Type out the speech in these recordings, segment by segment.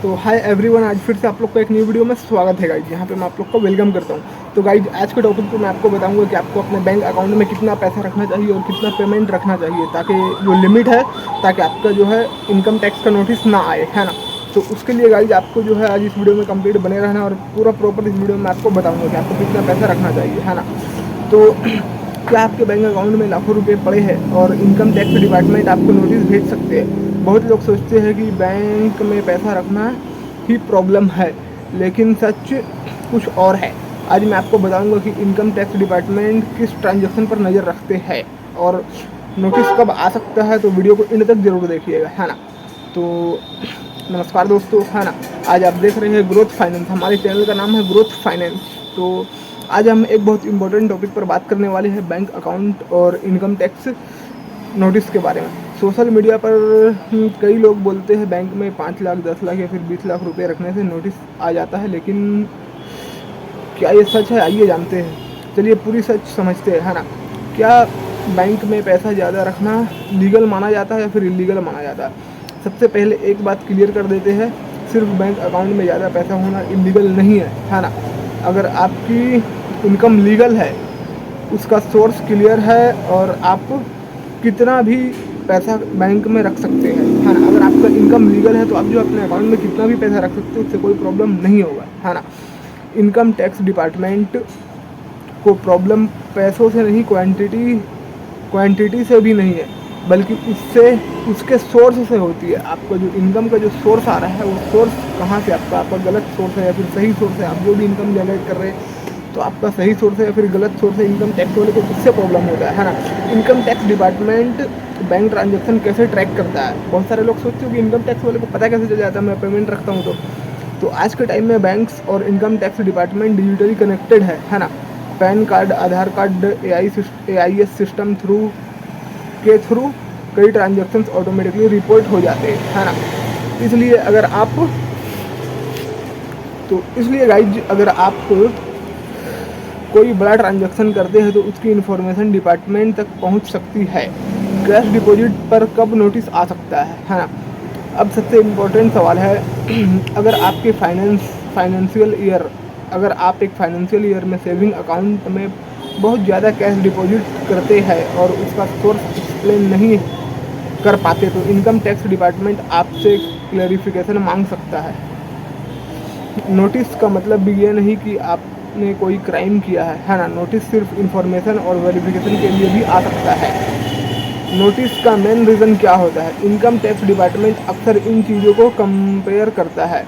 तो hi everyone, आज फिर से आप लोग का एक न्यू वीडियो में स्वागत है गाइज। यहाँ पे मैं आप लोग को वेलकम करता हूँ। तो गाइज आज के टॉपिक पे मैं आपको बताऊंगा कि आपको अपने बैंक अकाउंट में कितना पैसा रखना चाहिए और कितना पेमेंट रखना चाहिए, ताकि जो लिमिट है, ताकि आपका जो है इनकम टैक्स का नोटिस ना आए, है ना। तो उसके लिए गाइज आपको जो है आज इस वीडियो में कंप्लीट बने रहना और पूरा प्रॉपर इस वीडियो में आपको बताऊँगा कि आपको कितना पैसा रखना चाहिए, है ना। तो क्या आपके बैंक अकाउंट में लाखों रुपए पड़े हैं और इनकम टैक्स डिपार्टमेंट आपको नोटिस भेज सकते हैं। बहुत लोग सोचते हैं कि बैंक में पैसा रखना ही प्रॉब्लम है, लेकिन सच कुछ और है। आज मैं आपको बताऊंगा कि इनकम टैक्स डिपार्टमेंट किस ट्रांजैक्शन पर नज़र रखते हैं और नोटिस कब आ सकता है। तो वीडियो को इन तक ज़रूर देखिएगा, है ना। तो नमस्कार दोस्तों, है ना। आज आप देख रहे हैं ग्रोथ फाइनेंस। हमारे चैनल का नाम है ग्रोथ फाइनेंस। तो आज हम एक बहुत इंपॉर्टेंट टॉपिक पर बात करने वाले हैं, बैंक अकाउंट और इनकम टैक्स नोटिस के बारे में। सोशल मीडिया पर कई लोग बोलते हैं बैंक में 5 लाख 10 लाख या फिर 20 लाख रुपए रखने से नोटिस आ जाता है, लेकिन क्या ये सच है? आइए जानते हैं। चलिए पूरी सच समझते हैं, है ना। क्या बैंक में पैसा ज़्यादा रखना लीगल माना जाता है या फिर इलीगल माना जाता है? सबसे पहले एक बात क्लियर कर देते हैं, सिर्फ बैंक अकाउंट में ज़्यादा पैसा होना इलीगल नहीं है ना। अगर आपकी इनकम लीगल है, उसका सोर्स क्लियर है और आप कितना भी पैसा बैंक में रख सकते हैं, है ना। अगर आपका इनकम लीगल है तो आप जो अपने अकाउंट में कितना भी पैसा रख सकते हो, उससे कोई प्रॉब्लम नहीं होगा, है ना। इनकम टैक्स डिपार्टमेंट को प्रॉब्लम पैसों से नहीं, क्वांटिटी से भी नहीं है, बल्कि उसके सोर्स से होती है। आपका जो इनकम का जो सोर्स आ रहा है, वो सोर्स कहाँ से आपका गलत सोर्स है या फिर सही सोर्स है। आप जो भी इनकम जनरेट कर रहे हैं, तो आपका सही सोर्स है या फिर गलत सोर्स है, इनकम टैक्स वाले को उससे प्रॉब्लम होता है ना। Income tax department bank transaction कैसे ट्रैक करता है? बहुत सारे लोग सोचते हो कि इनकम टैक्स वाले को पता कैसे चल जाता है मैं पेमेंट रखता हूँ। तो आज के टाइम में बैंक्स और income tax department digitally connected है ना। पैन कार्ड, आधार कार्ड, AIS सिस्टम थ्रू कई ट्रांजैक्शंस ऑटोमेटिकली रिपोर्ट हो जाते हैं, है ना। इसलिए गाइज अगर आप कोई बड़ा ट्रांजैक्शन करते हैं तो उसकी इन्फॉर्मेशन डिपार्टमेंट तक पहुंच सकती है। कैश डिपॉजिट पर कब नोटिस आ सकता है ना। अब सबसे इम्पोर्टेंट सवाल है, अगर आप एक फाइनेंशियल ईयर में सेविंग अकाउंट में बहुत ज़्यादा कैश डिपॉजिट करते हैं और उसका सोर्स एक्सप्लेन नहीं कर पाते, तो इनकम टैक्स डिपार्टमेंट आपसे क्लैरिफिकेशन मांग सकता है। नोटिस का मतलब भी ये नहीं कि आपने कोई क्राइम किया है ना। नोटिस सिर्फ इंफॉर्मेशन और वेरिफिकेशन के लिए भी आ सकता है। नोटिस का मेन रीज़न क्या होता है? इनकम टैक्स डिपार्टमेंट अक्सर इन चीज़ों को कंपेयर करता है।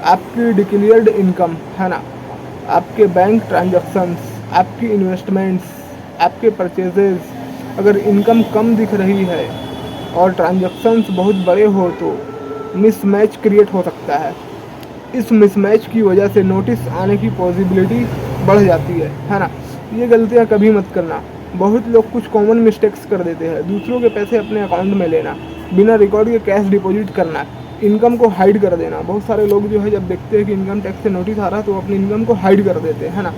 आपकी डिक्लेयर्ड इनकम, है ना, आपके बैंक ट्रांजैक्शंस, आपकी इन्वेस्टमेंट्स, आपके परचेजेज। अगर इनकम कम दिख रही है और ट्रांजैक्शंस बहुत बड़े हो तो मिसमैच क्रिएट हो सकता है। इस मिसमैच की वजह से नोटिस आने की पॉसिबिलिटी बढ़ जाती है ना। ये गलतियाँ कभी मत करना। बहुत लोग कुछ कॉमन मिस्टेक्स कर देते हैं। दूसरों के पैसे अपने अकाउंट में लेना, बिना रिकॉर्ड के कैश डिपॉजिट करना, इनकम को हाइड कर देना। बहुत सारे लोग जो है जब देखते हैं कि इनकम टैक्स से नोटिस आ रहा है तो अपनी इनकम को हाइड कर देते हैं ना।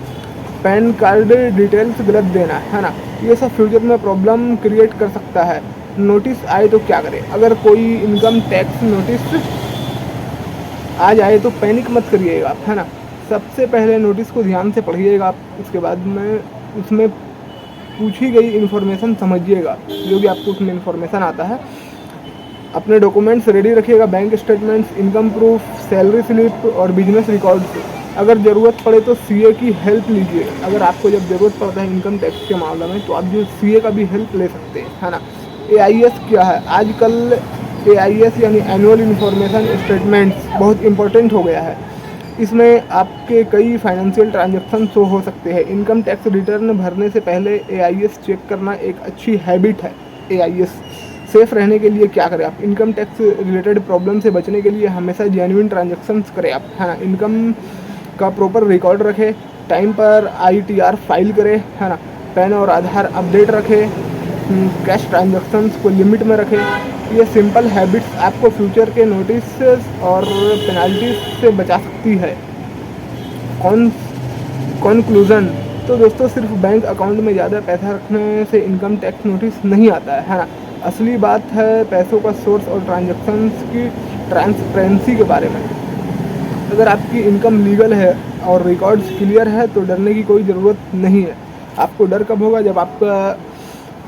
पैन कार्ड डिटेल्स गलत देना, है ना, ये सब फ्यूचर में प्रॉब्लम क्रिएट कर सकता है। नोटिस आए तो क्या करें? अगर कोई इनकम टैक्स नोटिस आ जाए तो पैनिक मत करिएगा, है ना। सबसे पहले नोटिस को ध्यान से पढ़िएगा आप, उसके बाद में उसमें पूछी गई इन्फॉर्मेशन समझिएगा, जो भी आपको उसमें इन्फॉर्मेशन आता है। अपने डॉक्यूमेंट्स रेडी रखिएगा, bank statements, income proof, salary slip और बिजनेस रिकॉर्ड्स। अगर ज़रूरत पड़े तो CA की हेल्प लीजिए। अगर आपको जब ज़रूरत पड़ता है इनकम टैक्स के मामले में, तो आप जो CA का भी हेल्प ले सकते हैं, है ना। AIS क्या है? आजकल AIS यानी एनुअल इन्फॉर्मेशन स्टेटमेंट्स बहुत इंपॉर्टेंट हो गया है। इसमें आपके कई फाइनेंशियल ट्रांजैक्शन शो हो सकते हैं। इनकम टैक्स रिटर्न भरने से पहले AIS चेक करना एक अच्छी हैबिट है। AIS सेफ रहने के लिए क्या करें आप? इनकम टैक्स रिलेटेड प्रॉब्लम से बचने के लिए हमेशा जेन्युइन ट्रांजैक्शंस करें आप, है ना। इनकम का प्रॉपर रिकॉर्ड रखें, टाइम पर ITR फाइल करें, है ना। पैन और आधार अपडेट रखें, कैश ट्रांजैक्शंस को लिमिट में रखें। ये सिंपल हैबिट्स आपको फ्यूचर के नोटिस और पेनल्टीज से बचा सकती है। कंक्लूजन तो दोस्तों, सिर्फ बैंक अकाउंट में ज़्यादा पैसा रखने से इनकम टैक्स नोटिस नहीं आता है ना। असली बात है पैसों का सोर्स और ट्रांजैक्शंस की ट्रांसपेरेंसी के बारे में। अगर आपकी इनकम लीगल है और रिकॉर्ड्स क्लियर है तो डरने की कोई ज़रूरत नहीं है। आपको डर कब होगा, जब आपका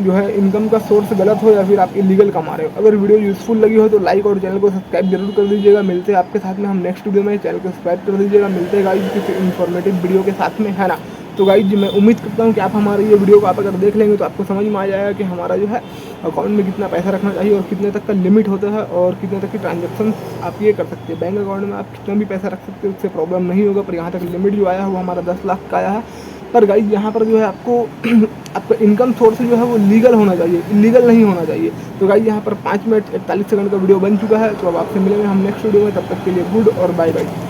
जो है इनकम का सोर्स गलत हो या फिर आप इलीगल कमा रहे हो। अगर वीडियो यूज़फुल लगी हो तो लाइक और चैनल को सब्सक्राइब जरूर कर दीजिएगा। मिलते हैं आपके साथ में हम नेक्स्ट वीडियो में, चैनल को सब्सक्राइब कर दीजिएगा। मिलते हैं गाइज किसी इन्फॉर्मेटिव वीडियो के साथ में, है ना। तो गाइज मैं उम्मीद करता हूँ कि आप हमारे ये वीडियो को आप अगर देख लेंगे तो आपको समझ में आ जाएगा कि हमारा जो है अकाउंट में कितना पैसा रखना चाहिए और कितने तक का लिमिट होता है और कितने तक की ट्रांजेक्शन आप ये कर सकते हैं। बैंक अकाउंट में आप कितना भी पैसा रख सकते हैं, उससे प्रॉब्लम नहीं होगा। पर यहाँ तक लिमिट जो आया है वो हमारा 10 लाख का आया है। पर गाइज यहाँ पर जो है आपको आपका इनकम सोर्स जो है वो लीगल होना चाहिए, इलीगल नहीं होना चाहिए। तो गाइज यहाँ पर 5 मिनट 41 सेकंड का वीडियो बन चुका है। तो अब आपसे मिलेंगे हम नेक्स्ट वीडियो में, तब तक के लिए गुड और बाय बाय।